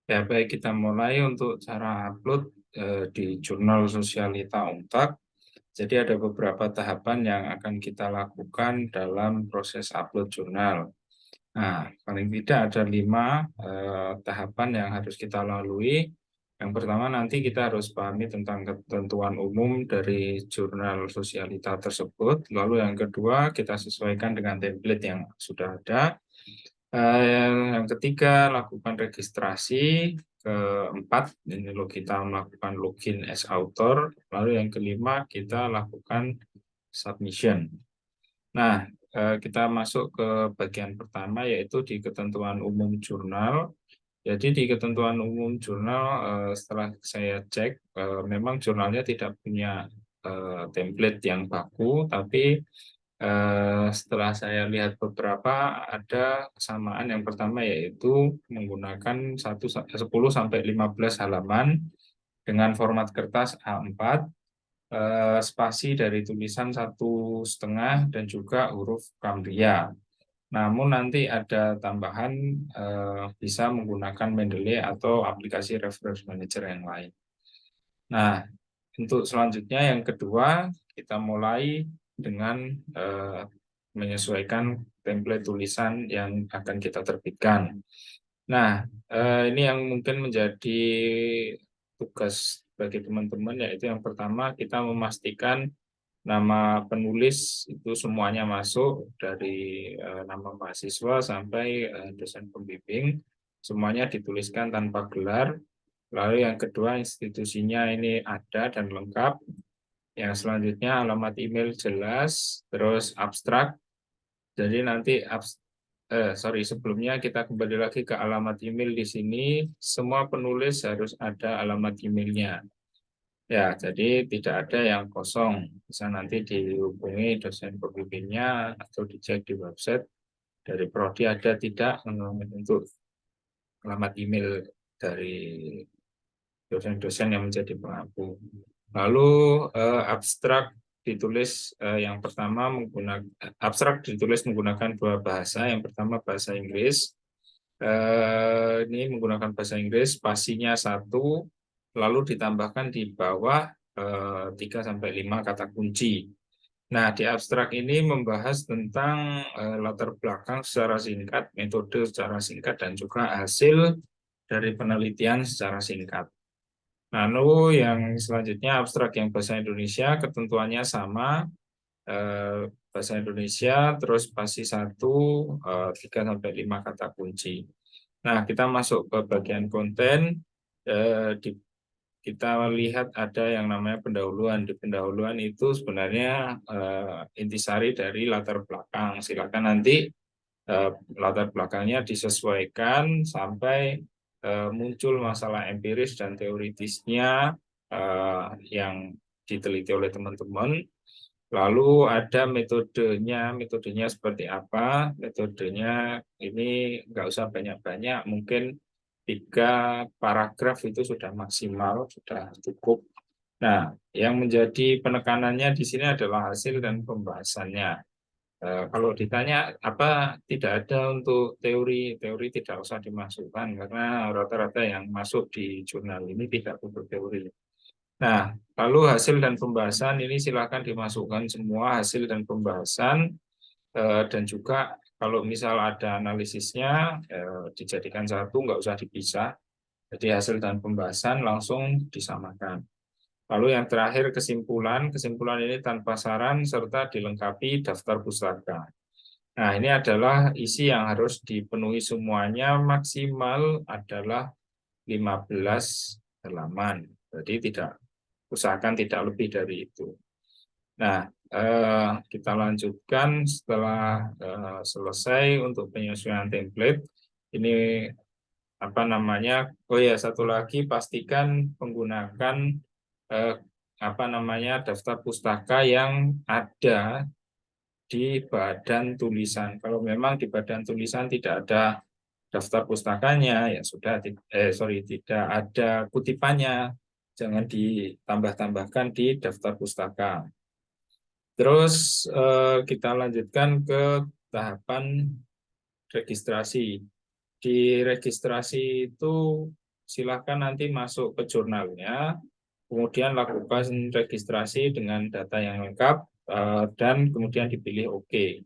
Ya, baik, kita mulai untuk cara upload di Jurnal Sosialita Untak. Jadi ada beberapa tahapan yang akan kita lakukan dalam proses upload jurnal. Nah, paling tidak ada 5 tahapan yang harus kita lalui. Yang pertama, nanti kita harus pahami tentang ketentuan umum dari jurnal sosialita tersebut. Lalu yang kedua, kita sesuaikan dengan template yang sudah ada. Yang ketiga, lakukan registrasi. Keempat, ini kita melakukan login as author. Lalu yang kelima, kita lakukan submission. Nah, kita masuk ke bagian pertama, yaitu di ketentuan umum jurnal. Jadi di ketentuan umum jurnal, setelah saya cek, memang jurnalnya tidak punya template yang baku, tapi setelah saya lihat beberapa, ada kesamaan. Yang pertama yaitu menggunakan 10 sampai 15 halaman dengan format kertas A4, spasi dari tulisan 1,5 dan juga huruf Cambria. Namun nanti ada tambahan, bisa menggunakan Mendeley atau aplikasi reference manager yang lain. Nah, untuk selanjutnya yang kedua, kita mulai dengan menyesuaikan template tulisan yang akan kita terbitkan. Nah, ini yang mungkin menjadi tugas bagi teman-teman, yaitu yang pertama kita memastikan nama penulis itu semuanya masuk, dari nama mahasiswa sampai dosen pembimbing, semuanya dituliskan tanpa gelar. Lalu yang kedua, institusinya ini ada dan lengkap. Yang selanjutnya alamat email jelas, terus abstrak. Jadi nanti sebelumnya kita kembali lagi ke alamat email di sini. Semua penulis harus ada alamat emailnya. Ya, jadi tidak ada yang kosong. Bisa nanti dihubungi dosen pembimbingnya atau dicek di website dari prodi ada tidak untuk alamat email dari dosen-dosen yang menjadi pengaku. Lalu abstrak ditulis, yang pertama abstrak ditulis menggunakan 2 bahasa. Yang pertama bahasa Inggris. Ini menggunakan bahasa Inggris, spasinya 1, lalu ditambahkan di bawah 3 sampai 5 kata kunci. Nah, di abstrak ini membahas tentang latar belakang secara singkat, metode secara singkat, dan juga hasil dari penelitian secara singkat. Lalu yang selanjutnya abstrak yang bahasa Indonesia, ketentuannya sama, bahasa Indonesia, terus spasi 1, 3 sampai 5 kata kunci. Nah, kita masuk ke bagian konten. Kita lihat ada yang namanya pendahuluan. Di pendahuluan itu sebenarnya intisari dari latar belakang. Silakan nanti latar belakangnya disesuaikan sampai muncul masalah empiris dan teoritisnya yang diteliti oleh teman-teman. Lalu ada metodenya seperti apa? Metodenya ini nggak usah banyak-banyak, mungkin 3 paragraf itu sudah maksimal, sudah cukup. Nah, yang menjadi penekanannya di sini adalah hasil dan pembahasannya. Kalau ditanya apa tidak ada untuk teori, teori tidak usah dimasukkan karena rata-rata yang masuk di jurnal ini tidak butuh teori. Nah, lalu hasil dan pembahasan ini silakan dimasukkan semua hasil dan pembahasan, dan juga kalau misal ada analisisnya dijadikan satu, nggak usah dipisah. Jadi hasil dan pembahasan langsung disamakan. Lalu yang terakhir kesimpulan, kesimpulan ini tanpa saran serta dilengkapi daftar pustaka. Nah, ini adalah isi yang harus dipenuhi semuanya, maksimal adalah 15 halaman. Jadi usahakan tidak lebih dari itu. Nah, kita lanjutkan setelah selesai untuk penyesuaian template. Ini apa namanya? Oh ya, satu lagi, pastikan menggunakan daftar pustaka yang ada di badan tulisan. Kalau memang di badan tulisan tidak ada daftar pustakanya, ya sudah, tidak ada kutipannya, jangan ditambah-tambahkan di daftar pustaka. Terus kita lanjutkan ke tahapan registrasi. Di registrasi itu silakan nanti masuk ke jurnalnya, kemudian lakukan registrasi dengan data yang lengkap, dan kemudian dipilih OK.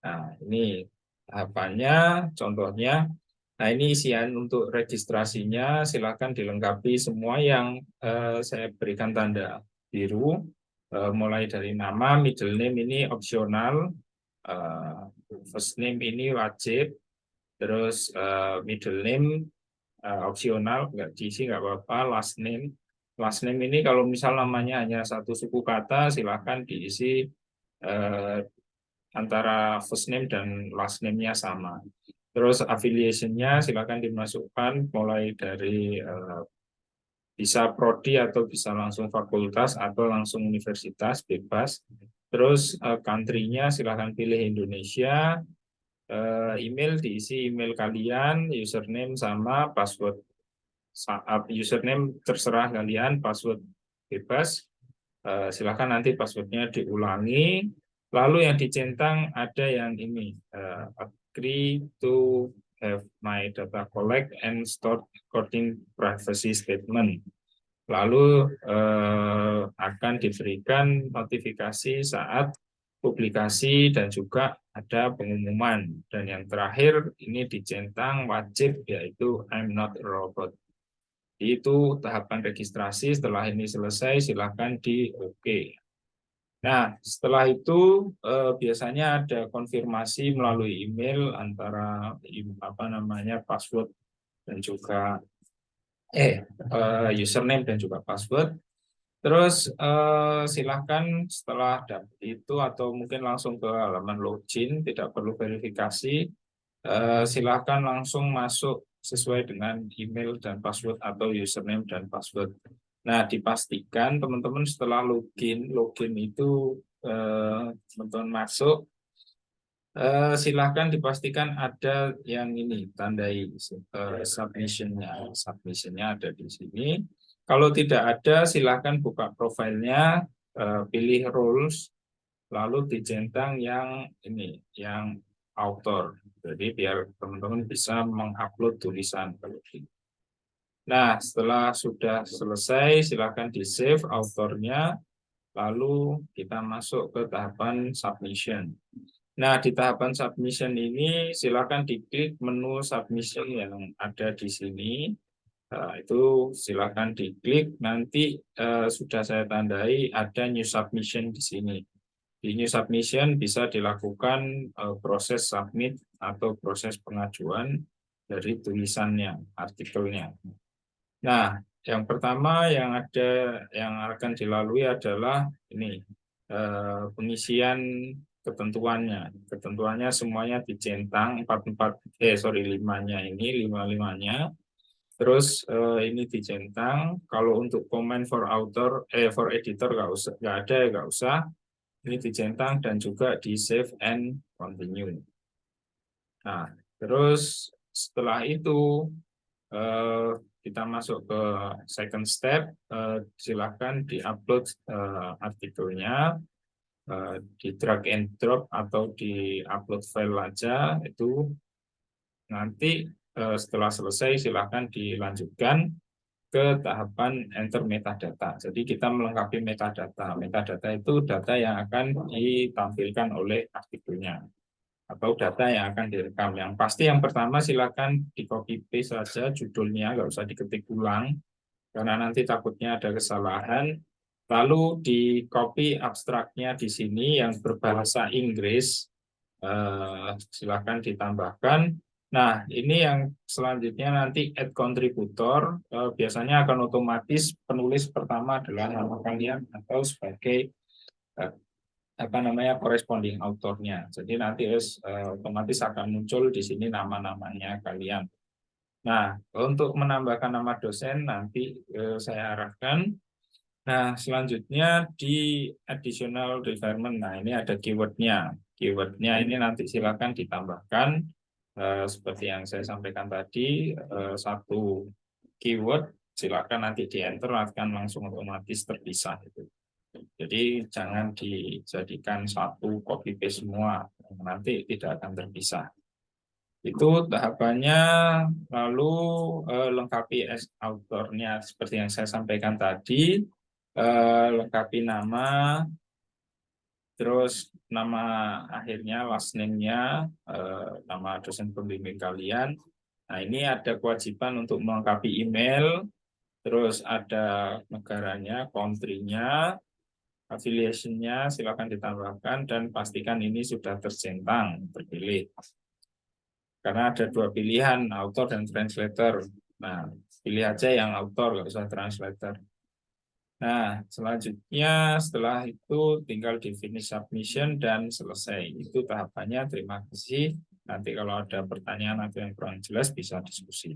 Nah, ini tahapannya, contohnya. Nah, ini isian untuk registrasinya, silakan dilengkapi semua yang saya berikan tanda biru, mulai dari nama, middle name ini opsional, eh, first name ini wajib, terus middle name opsional, nggak diisi nggak apa-apa, last name ini kalau misal namanya hanya satu suku kata, silakan diisi eh, antara first name dan last name-nya sama. Terus affiliation-nya silakan dimasukkan mulai dari bisa prodi atau bisa langsung fakultas atau langsung universitas bebas. Terus country-nya silakan pilih Indonesia. Email diisi email kalian, username sama password. Username terserah kalian, password bebas. Silakan nanti passwordnya diulangi. Lalu yang dicentang ada yang ini, agree to have my data collect and stored according privacy statement. Lalu akan diberikan notifikasi saat publikasi dan juga ada pengumuman. Dan yang terakhir ini dicentang wajib, yaitu I'm not a robot. Itu tahapan registrasi. Setelah ini selesai, silakan di OK. Nah, setelah itu biasanya ada konfirmasi melalui email antara password dan juga username dan juga password. Terus silakan setelah dapet itu atau mungkin langsung ke halaman login, tidak perlu verifikasi. Silakan langsung masuk sesuai dengan email dan password atau username dan password. Nah, dipastikan teman-teman setelah login itu teman-teman masuk, silakan dipastikan ada yang ini tandai submission-nya. Submission-nya ada di sini. Kalau tidak ada, silakan buka profilnya, pilih roles, lalu dicentang yang ini, yang author. Jadi biar teman-teman bisa mengupload tulisan. Nah, setelah sudah selesai, silakan di-save authornya, lalu kita masuk ke tahapan submission. Nah, di tahapan submission ini silakan diklik menu submission yang ada di sini. Itu silakan diklik, nanti sudah saya tandai ada new submission di sini. Di new submission bisa dilakukan proses submit atau proses pengajuan dari tulisannya, artikelnya. Nah, yang pertama yang akan dilalui adalah ini pengisian ketentuannya. Ketentuannya semuanya dicentang 5-nya ini, 5-5-nya. Terus ini dicentang. Kalau untuk comment for author, for editor nggak ada ya nggak usah. Ini dicentang dan juga di save and continue. Nah, terus setelah itu kita masuk ke second step. Silakan diupload artikelnya, di drag and drop atau di upload file aja. Itu nanti setelah selesai silakan dilanjutkan ke tahapan enter metadata. Jadi kita melengkapi metadata. Metadata itu data yang akan ditampilkan oleh artikelnya atau data yang akan direkam. Yang pasti yang pertama silakan di copy paste saja judulnya, nggak usah diketik ulang karena nanti takutnya ada kesalahan. Lalu di copy abstraknya di sini yang berbahasa Inggris, silakan ditambahkan. Nah, ini yang selanjutnya nanti add contributor, biasanya akan otomatis penulis pertama adalah nama kalian atau sebagai corresponding autornya. Jadi nanti otomatis akan muncul di sini nama-namanya kalian. Nah, untuk menambahkan nama dosen nanti saya arahkan. Nah, selanjutnya di additional requirement. Nah, ini ada keywordnya. Keywordnya ini nanti silakan ditambahkan seperti yang saya sampaikan tadi, satu keyword silakan nanti di enter akan langsung otomatis terpisah itu. Jadi jangan dijadikan satu copy paste semua, nanti tidak akan terpisah. Itu tahapannya, lalu lengkapi autornya seperti yang saya sampaikan tadi, lengkapi nama, terus nama akhirnya, last name-nya, nama dosen pembimbing kalian. Nah, ini ada kewajiban untuk melengkapi email, terus ada negaranya, country-nya, affiliation-nya silakan ditambahkan, dan pastikan ini sudah tercentang, terpilih. Karena ada dua pilihan, author dan translator. Nah, pilih aja yang author, nggak usah translator. Nah, selanjutnya setelah itu tinggal di finish submission dan selesai. Itu tahapannya. Terima kasih. Nanti kalau ada pertanyaan atau yang kurang jelas bisa diskusi.